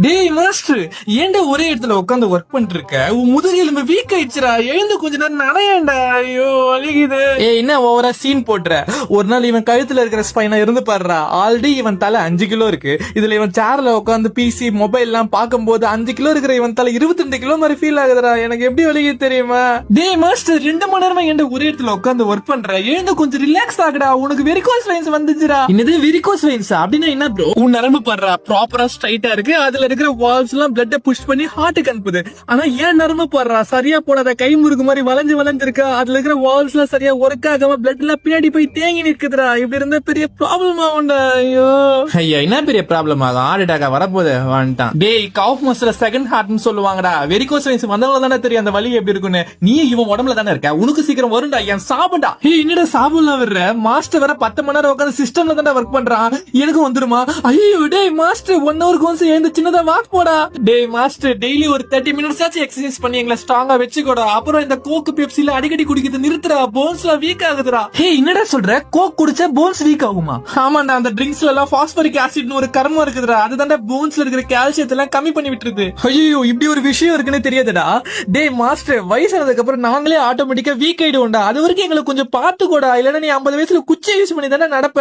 டேய் மாஸ்டர், ஏன்டா ஒரே இடத்துல உட்காந்து ஒர்க் பண்ணிட்டு இருக்க? உன் முதுகெலும்பு வீக் ஆயிடுச்சுடா. எழுந்து கொஞ்ச நேரம் நடையேண்டா. ஐயோ வலிக்குது. என்ன ஓவரா சீன் போட்டுற? ஒரு நாள் இவன் கழுத்துல இருக்கிற ஸ்பைனா இருந்து பாடுறா. ஆல்ரெடி இவன் தலை 5 கிலோ இருக்கு. இதுல இவன் சேர்ல உட்காந்து பிசி மொபைல் எல்லாம் பார்க்கும்போது 5 கிலோ இருக்கிற இவன் தலை 22 கிலோ மாதிரி ஃபீல் ஆகுதுடா. எனக்கு எப்படி வலிக்குது தெரியுமா? டேய் மாஸ்டர், 2 மணி நேரமா ஏன்டா ஒரே இடத்துல உட்காந்து ஒர்க் பண்ற? எழுந்து கொஞ்சம் ரிலாக்ஸ் ஆகுடா. உனக்கு வெரிகோஸ் வெயின்ஸ் வந்துச்சுடா. என்னது வெரிகோஸ் வெயின்ஸ்? அப்படின்னா என்ன ப்ரோ? உன் நரம்பு பாடுறா ப்ராப்பரா ஸ்ட்ரைட்டா இருக்கு. அதுல இருக்கிற வால்ஸ் எல்லாம் பிளட் புஷ் பண்ணி ஹார்ட்டுக்கு அனுப்புது. ஆனா ஏன் நரம்பு போடுறா சரியா போடாத, கை முறுக்கு மாதிரி வளைஞ்சு இருக்கா. அதுல இருக்கிற வால்ஸ் எல்லாம் சரியா ஒர்க் ஆகாம பிளட் எல்லாம் பின்னாடி போய் தேங்கி நிற்குதுடா. இப்படி இருந்தா பெரிய ப்ராப்ளம் ஆகும்டா. ஐயோ ஐயா, என்ன பெரிய ப்ராப்ளம் ஆகும்? ஹார்ட் அட்டாக் வரப்போகுது வந்துட்டான். டேய், காஃப் மசில் செகண்ட் ஹார்ட்னு சொல்லுவாங்கடா. வெரிகோஸ் வெயின்ஸ் வந்தவங்க தானே தெரியும் அந்த வலி எப்படி இருக்குன்னு. நீ இவன் உடம்புல தானே இருக்க, உனக்கு சீக்கிரம் வரும்டா. என் சாப்பிடா. என்னடா சாப்பிடலாம் வர்ற? மாஸ்டர் வேற 10 மணி நேரம் உட்காந்து சிஸ்டம்ல தானே ஒர்க் பண்றான். எனக்கு வந்துருமா? ஐயோ டேய் மாஸ்டர், 1 ஹவருக்கு ஒன்ஸ் எழுந்து சின்னதா வாக் போடா. டேய் மாஸ்டர், டெய்லி ஒரு 30 மினிட்ஸ் ஆச்சு எக்ஸசைஸ் பண்ணி எங்களை ஸ்ட்ராங்கா வச்சுக்கோடா. அப்புறம் இந்த கோக்கு பெப்சில அடிக்கடி குடிக்கிறது நிறுத்துறா. போன்ஸ்லாம் வீக் ஆகுதுடா. ஹே, என்னடா சொல்ற? கோக் குடிச்சா போன்ஸ் வீக் ஆகுமா? ஆமாண்டா, அந்த ட்ரிங்க்ஸ்ல எல்லாம் பாஸ்பரிக் ஆசிட்னு ஒரு கர்மம் இருக்குதுடா. அதுதான்டா போன்ஸ்ல இருக்கிற கால்சியத்தை எல்லாம் கம்மி பண்ணி விட்டுருது. ஐயோ, இப்படி ஒரு விஷயம் இருக்குன்னு தெரியாதுடா. டேய் மாஸ்டர், வயசானதுக்கு அப்புறம் நாங்களே ஆட்டோமேட்டிக்கா வீக் ஆயிடுவோம்டா. அது வரைக்கும் எங்களை கொஞ்சம் பாத்துக்கோடா. இல்லன்னா நீ 50 வயசுல குச்சி யூஸ் பண்ணி தானே நடப்ப.